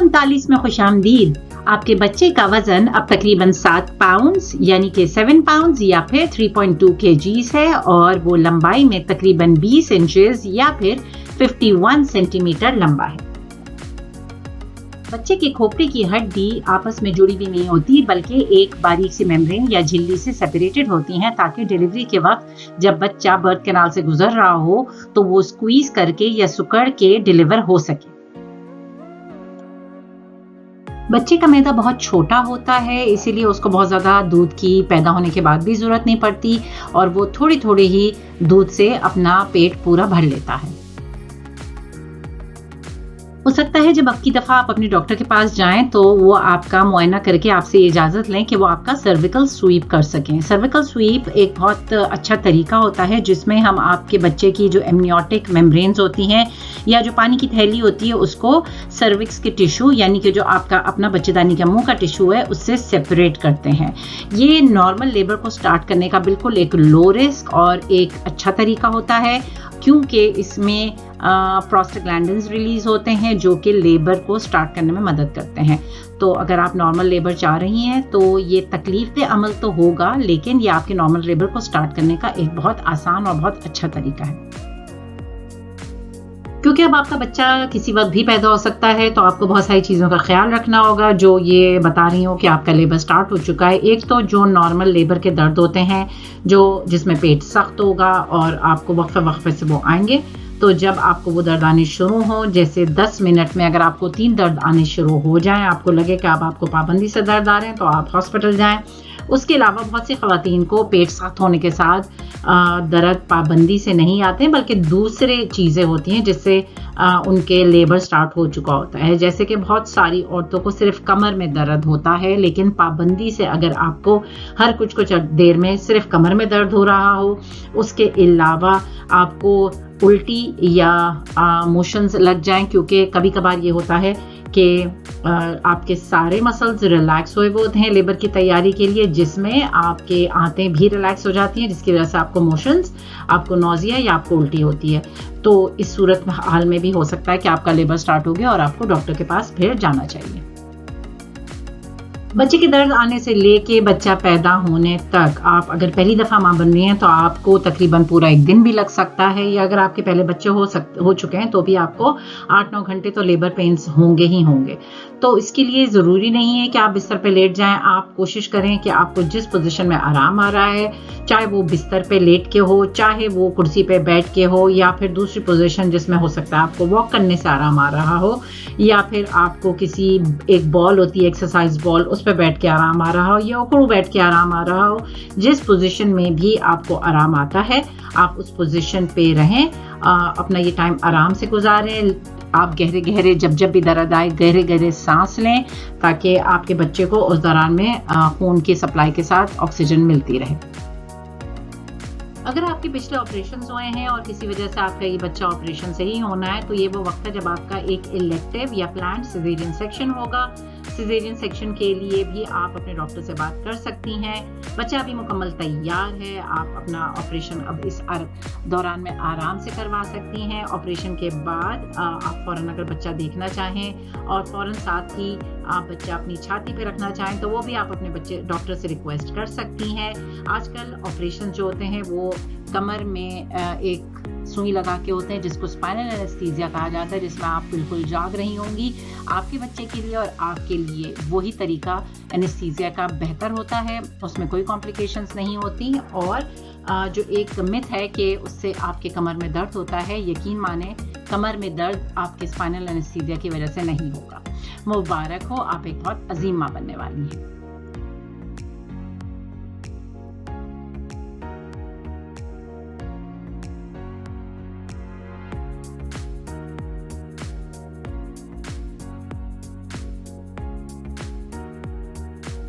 39 में खुशामदीद। आपके बच्चे का वजन अब तकरीबन 7 पाउंड्स यानी कि 7 पाउंड्स या फिर 3.2 kgs है और वो लंबाई में तकरीबन 20 इंचेस या फिर 51 सेंटीमीटर लंबा है। बच्चे के खोपड़ी की हड्डी आपस में जुड़ी भी नहीं होती बल्कि एक बारीक सी मेम्ब्रेन या झिल्ली से सेपरेटेड होती हैं ताकि डिलीवरी के वक्त जब बच्चा बर्थ कैनाल से गुजर रहा हो तो वो स्क्वीज करके या सुकड़ के डिलीवर हो सके। बच्चे का मैदा बहुत छोटा होता है इसीलिए उसको बहुत ज़्यादा दूध की पैदा होने के बाद भी ज़रूरत नहीं पड़ती और वो थोड़ी थोड़ी ही दूध से अपना पेट पूरा भर लेता है। हो सकता है जब अब की दफ़ा आप अपने डॉक्टर के पास जाएं तो वो आपका मुआयना करके आपसे इजाज़त लें कि वो आपका सर्विकल स्वीप कर सकें। सर्विकल स्वीप एक बहुत अच्छा तरीका होता है जिसमें हम आपके बच्चे की जो एमनियोटिक मेम्ब्रेन्स होती हैं या जो पानी की थैली होती है उसको सर्विक्स के टिश्यू यानी कि जो आपका अपना बच्चेदानी का मुंह का टिश्यू है उससे सेपरेट करते हैं। ये नॉर्मल लेबर को स्टार्ट करने का बिल्कुल एक लो रिस्क और एक अच्छा तरीका होता है क्योंकि इसमें प्रोस्टाग्लैंडिन्स रिलीज होते हैं जो कि लेबर को स्टार्ट करने में मदद करते हैं। तो अगर आप नॉर्मल लेबर चाह रही हैं तो ये तकलीफ अमल तो होगा लेकिन ये आपके नॉर्मल लेबर को स्टार्ट करने का एक बहुत आसान और बहुत अच्छा तरीका है। क्योंकि अब आपका बच्चा किसी वक्त भी पैदा हो सकता है तो आपको बहुत सारी चीज़ों का ख्याल रखना होगा जो ये बता रही हूँ कि आपका लेबर स्टार्ट हो चुका है। एक तो जो नॉर्मल लेबर के दर्द होते हैं जिसमें पेट सख्त होगा और आपको वक्फे से वो आएंगे। तो जब आपको वो दर्द आने शुरू हो जैसे 10 मिनट में अगर आपको 3 दर्द आने शुरू हो जाएं, आपको लगे कि अब आपको पाबंदी से दर्द आ रहे हैं तो आप हॉस्पिटल जाएं। उसके अलावा बहुत सी ख़वातीन को पेट सख्त होने के साथ दर्द पाबंदी से नहीं आते हैं बल्कि दूसरे चीज़ें होती हैं जिससे उनके लेबर स्टार्ट हो चुका होता है। जैसे कि बहुत सारी औरतों को सिर्फ कमर में दर्द होता है लेकिन पाबंदी से अगर आपको हर कुछ देर में सिर्फ कमर में दर्द हो रहा हो, उसके अलावा आपको उल्टी या मोशंस लग जाएं क्योंकि कभी कभार ये होता है कि आपके सारे मसल्स रिलैक्स हुए होते हैं लेबर की तैयारी के लिए जिसमें आपके आंतें भी रिलैक्स हो जाती हैं जिसकी वजह से आपको मोशंस, आपको नौजिया या आपको उल्टी होती है। तो इस सूरत हाल में भी हो सकता है कि आपका लेबर स्टार्ट हो गया और आपको डॉक्टर के पास फिर जाना चाहिए। बच्चे के दर्द आने से लेके बच्चा पैदा होने तक आप अगर पहली दफ़ा माँ बन रही हैं तो आपको तकरीबन पूरा 1 दिन भी लग सकता है या अगर आपके पहले बच्चे हो चुके हैं तो भी आपको 8-9 घंटे तो लेबर पेन्स होंगे ही होंगे। तो इसके लिए ज़रूरी नहीं है कि आप बिस्तर पे लेट जाएं। आप कोशिश करें कि आपको जिस पोजीशन में आराम आ रहा है, चाहे वो बिस्तर पे लेट के हो, चाहे वो कुर्सी पे बैठ के हो या फिर दूसरी पोजीशन जिसमें हो सकता है आपको वॉक करने से आराम आ रहा हो या फिर आपको किसी एक बॉल होती है एक्सरसाइज बॉल उस पे बैठ के आराम आ रहा हो या उखड़ू बैठ के आराम आ रहा हो, जिस पोजीशन में भी आपको आराम आता है आप उस पोजीशन पे रहें। अपना ये टाइम आराम से गुजारें। आप गहरे गहरे जब भी दर्द आए गहरे गहरे सांस लें ताकि आपके बच्चे को उस दौरान में खून की सप्लाई के साथ ऑक्सीजन मिलती रहे। अगर आपके पिछले ऑपरेशन हुए हैं और किसी वजह से आपका ये बच्चा ऑपरेशन से ही होना है तो ये वो वक्त है जब आपका एक इलेक्टिव या प्लान्ड सिजेरियन सेक्शन होगा। सिजेरियन सेक्शन के लिए भी आप अपने डॉक्टर से बात कर सकती हैं। बच्चा अभी मुकम्मल तैयार है, आप अपना ऑपरेशन अब इस दौरान में आराम से करवा सकती हैं। ऑपरेशन के बाद आप फ़ौरन अगर बच्चा देखना चाहें और फ़ौरन साथ ही आप बच्चा अपनी छाती पे रखना चाहें तो वो भी आप अपने बच्चे डॉक्टर से रिक्वेस्ट कर सकती हैं। आजकल ऑपरेशन जो होते हैं वो कमर में एक सुई लगा के होते हैं जिसको स्पाइनल एनेस्थीसिया कहा जाता है, जिसमें आप बिल्कुल जाग रही होंगी। आपके बच्चे के लिए और आपके लिए वही तरीका एनेस्थीसिया का बेहतर होता है, उसमें कोई कॉम्प्लिकेशंस नहीं होती और जो एक मिथ है कि उससे आपके कमर में दर्द होता है, यकीन माने कमर में दर्द आपके स्पाइनल एनेस्थीसिया की वजह से नहीं होगा। मुबारक हो, आप एक बहुत अजीम माँ बनने वाली हैं।